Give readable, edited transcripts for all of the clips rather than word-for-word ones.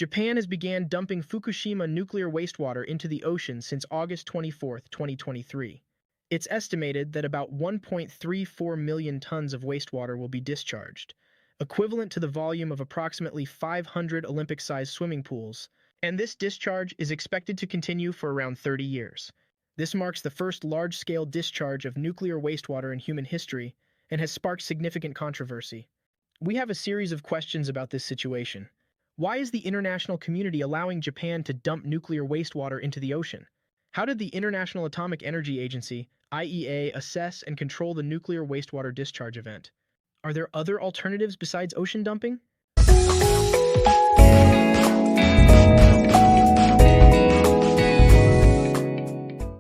Japan has began dumping Fukushima nuclear wastewater into the ocean since August 24, 2023. It's estimated that about 1.34 million tons of wastewater will be discharged, equivalent to the volume of approximately 500 Olympic-sized swimming pools, and this discharge is expected to continue for around 30 years. This marks the first large-scale discharge of nuclear wastewater in human history and has sparked significant controversy. We have a series of questions about this situation. Why is the international community allowing Japan to dump nuclear wastewater into the ocean? How did the International Atomic Energy Agency, IAEA, assess and control the nuclear wastewater discharge event? Are there other alternatives besides ocean dumping?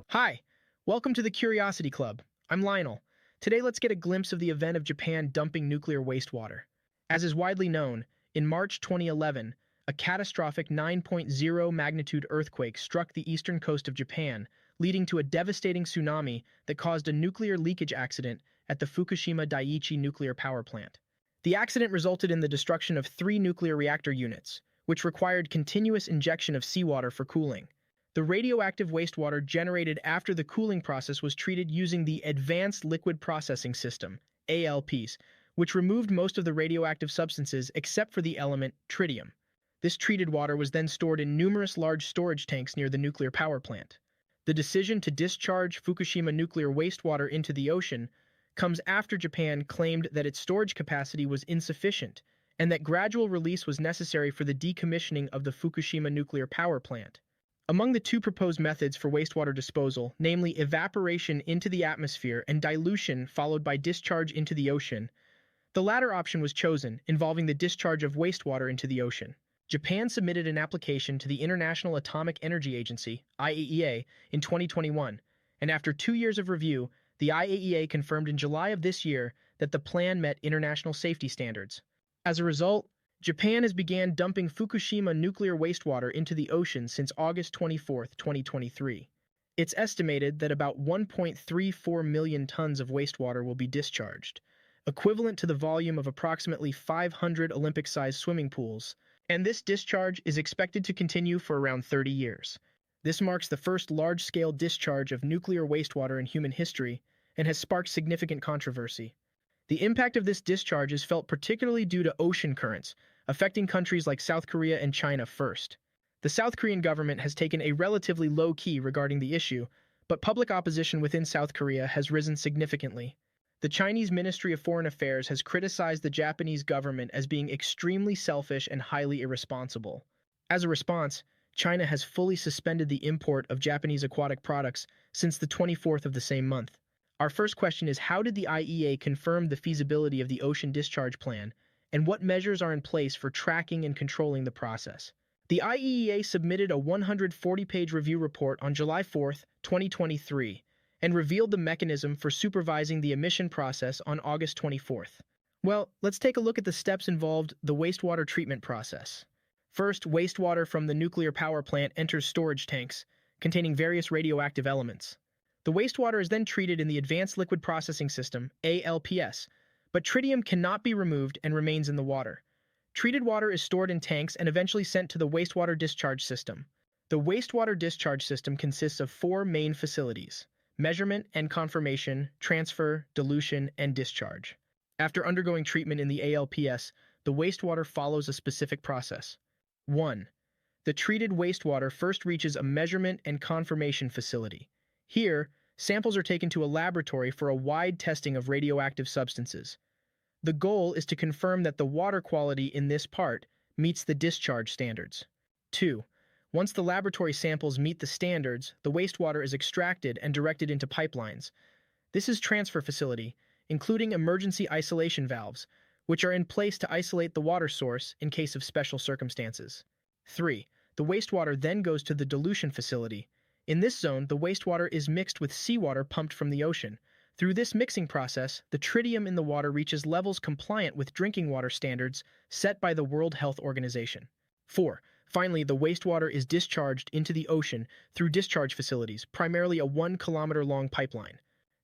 Hi, welcome to the Curiosity Club. I'm Lionel. Today let's get a glimpse of the event of Japan dumping nuclear wastewater. As is widely known, in March 2011, a catastrophic 9.0 magnitude earthquake struck the eastern coast of Japan, leading to a devastating tsunami that caused a nuclear leakage accident at the Fukushima Daiichi Nuclear Power Plant. The accident resulted in the destruction of 3 nuclear reactor units, which required continuous injection of seawater for cooling. The radioactive wastewater generated after the cooling process was treated using the Advanced Liquid Processing System, ALPs, which removed most of the radioactive substances except for the element tritium. This treated water was then stored in numerous large storage tanks near the nuclear power plant. The decision to discharge Fukushima nuclear wastewater into the ocean comes after Japan claimed that its storage capacity was insufficient and that gradual release was necessary for the decommissioning of the Fukushima nuclear power plant. Among the 2 proposed methods for wastewater disposal, namely evaporation into the atmosphere and dilution followed by discharge into the ocean, the latter option was chosen, involving the discharge of wastewater into the ocean. Japan submitted an application to the International Atomic Energy Agency, IAEA, in 2021, and after 2 years of review, the IAEA confirmed in July of this year that the plan met international safety standards. As a result, Japan has began dumping Fukushima nuclear wastewater into the ocean since August 24, 2023. It's estimated that about 1.34 million tons of wastewater will be discharged, equivalent to the volume of approximately 500 Olympic-sized swimming pools, and this discharge is expected to continue for around 30 years. This marks the first large-scale discharge of nuclear wastewater in human history and has sparked significant controversy. The impact of this discharge is felt particularly due to ocean currents, affecting countries like South Korea and China first. The South Korean government has taken a relatively low key regarding the issue, but public opposition within South Korea has risen significantly. The Chinese Ministry of Foreign Affairs has criticized the Japanese government as being extremely selfish and highly irresponsible. As a response, China has fully suspended the import of Japanese aquatic products since the 24th of the same month. Our first question is, how did the IAEA confirm the feasibility of the ocean discharge plan, and what measures are in place for tracking and controlling the process? The IAEA submitted a 140-page review report on July 4, 2023, and revealed the mechanism for supervising the emission process on August 24th. Well, let's take a look at the steps involved the wastewater treatment process. First, wastewater from the nuclear power plant enters storage tanks containing various radioactive elements. The wastewater is then treated in the Advanced Liquid Processing System, ALPS, but tritium cannot be removed and remains in the water. Treated water is stored in tanks and eventually sent to the wastewater discharge system. The wastewater discharge system consists of 4 main facilities: measurement and confirmation, transfer, dilution, and discharge. After undergoing treatment in the ALPS, the wastewater follows a specific process. 1. The treated wastewater first reaches a measurement and confirmation facility. Here, samples are taken to a laboratory for a wide testing of radioactive substances. The goal is to confirm that the water quality in this part meets the discharge standards. 2. Once the laboratory samples meet the standards, the wastewater is extracted and directed into pipelines. This is transfer facility, including emergency isolation valves, which are in place to isolate the water source in case of special circumstances. 3. The wastewater then goes to the dilution facility. In this zone, the wastewater is mixed with seawater pumped from the ocean. Through this mixing process, the tritium in the water reaches levels compliant with drinking water standards set by the World Health Organization. 4. Finally, the wastewater is discharged into the ocean through discharge facilities, primarily a 1-kilometer-long pipeline.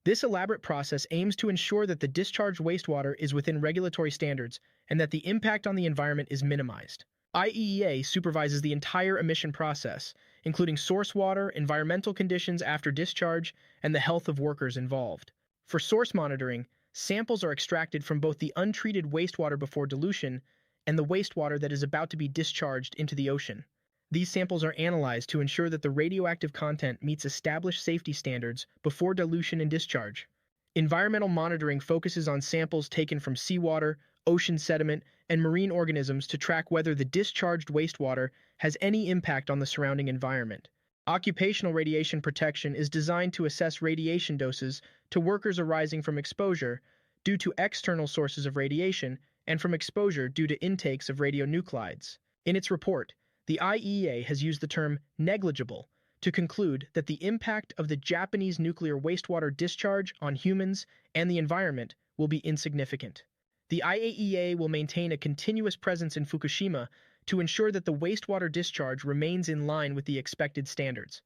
This elaborate process aims to ensure that the discharged wastewater is within regulatory standards and that the impact on the environment is minimized. IAEA supervises the entire emission process, including source water, environmental conditions after discharge, and the health of workers involved. For source monitoring, samples are extracted from both the untreated wastewater before dilution and the wastewater that is about to be discharged into the ocean. These samples are analyzed to ensure that the radioactive content meets established safety standards before dilution and discharge. Environmental monitoring focuses on samples taken from seawater, ocean sediment, and marine organisms to track whether the discharged wastewater has any impact on the surrounding environment. Occupational radiation protection is designed to assess radiation doses to workers arising from exposure due to external sources of radiation and from exposure due to intakes of radionuclides. In its report, the IAEA has used the term negligible to conclude that the impact of the Japanese nuclear wastewater discharge on humans and the environment will be insignificant. The IAEA will maintain a continuous presence in Fukushima to ensure that the wastewater discharge remains in line with the expected standards.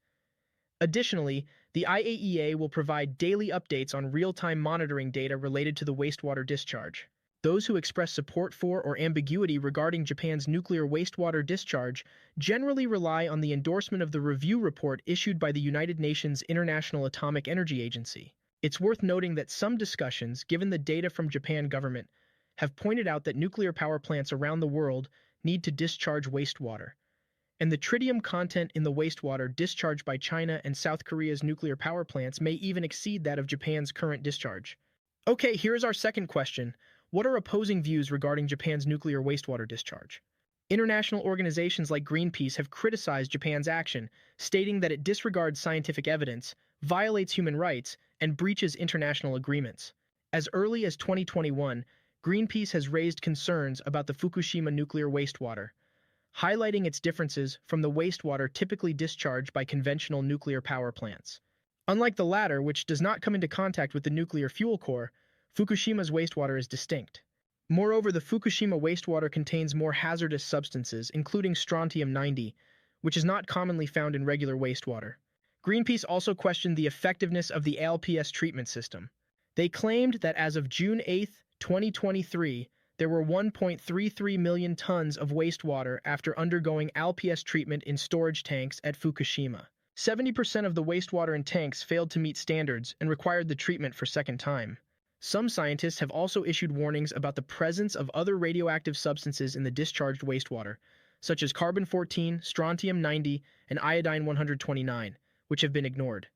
Additionally, the IAEA will provide daily updates on real-time monitoring data related to the wastewater discharge. Those who express support for or ambiguity regarding Japan's nuclear wastewater discharge generally rely on the endorsement of the review report issued by the United Nations International Atomic Energy Agency. It's worth noting that some discussions, given the data from Japan government, have pointed out that nuclear power plants around the world need to discharge wastewater, and the tritium content in the wastewater discharged by China and South Korea's nuclear power plants may even exceed that of Japan's current discharge. Okay, here's our second question. What are opposing views regarding Japan's nuclear wastewater discharge? International organizations like Greenpeace have criticized Japan's action, stating that it disregards scientific evidence, violates human rights, and breaches international agreements. As early as 2021, Greenpeace has raised concerns about the Fukushima nuclear wastewater, highlighting its differences from the wastewater typically discharged by conventional nuclear power plants. Unlike the latter, which does not come into contact with the nuclear fuel core, Fukushima's wastewater is distinct. Moreover, the Fukushima wastewater contains more hazardous substances, including strontium-90, which is not commonly found in regular wastewater. Greenpeace also questioned the effectiveness of the ALPS treatment system. They claimed that as of June 8, 2023, there were 1.33 million tons of wastewater after undergoing ALPS treatment in storage tanks at Fukushima. 70% of the wastewater in tanks failed to meet standards and required the treatment for second time. Some scientists have also issued warnings about the presence of other radioactive substances in the discharged wastewater, such as carbon-14, strontium-90, and iodine-129, which have been ignored.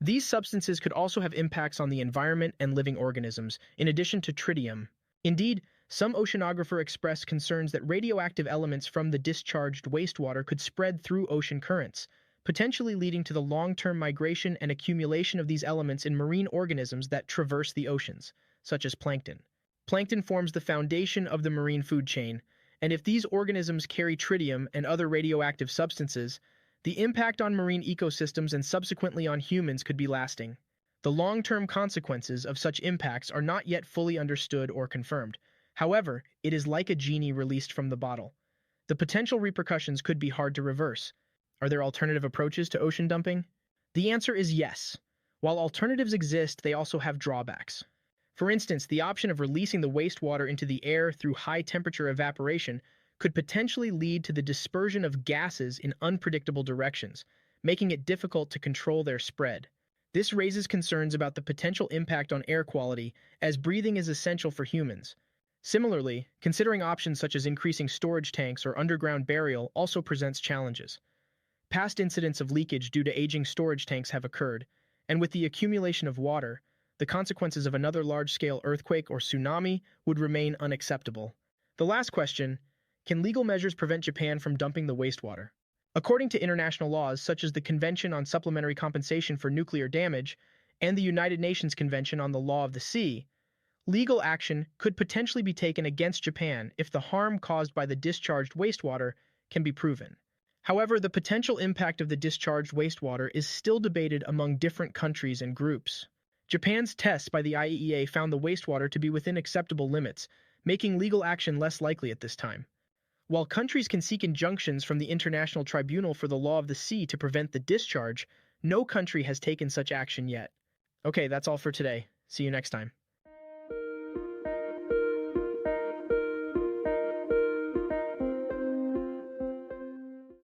These substances could also have impacts on the environment and living organisms, in addition to tritium. Indeed, some oceanographers expressed concerns that radioactive elements from the discharged wastewater could spread through ocean currents, potentially leading to the long-term migration and accumulation of these elements in marine organisms that traverse the oceans, such as plankton. Plankton forms the foundation of the marine food chain, and if these organisms carry tritium and other radioactive substances, the impact on marine ecosystems and subsequently on humans could be lasting. The long-term consequences of such impacts are not yet fully understood or confirmed. However, it is like a genie released from the bottle. The potential repercussions could be hard to reverse. Are there alternative approaches to ocean dumping? The answer is yes. While alternatives exist, they also have drawbacks. For instance, the option of releasing the wastewater into the air through high-temperature evaporation could potentially lead to the dispersion of gases in unpredictable directions, making it difficult to control their spread. This raises concerns about the potential impact on air quality, as breathing is essential for humans. Similarly, considering options such as increasing storage tanks or underground burial also presents challenges. Past incidents of leakage due to aging storage tanks have occurred, and with the accumulation of water, the consequences of another large-scale earthquake or tsunami would remain unacceptable. The last question, can legal measures prevent Japan from dumping the wastewater? According to international laws such as the Convention on Supplementary Compensation for Nuclear Damage and the United Nations Convention on the Law of the Sea, legal action could potentially be taken against Japan if the harm caused by the discharged wastewater can be proven. However, the potential impact of the discharged wastewater is still debated among different countries and groups. Japan's tests by the IAEA found the wastewater to be within acceptable limits, making legal action less likely at this time. While countries can seek injunctions from the International Tribunal for the Law of the Sea to prevent the discharge, no country has taken such action yet. Okay, that's all for today. See you next time.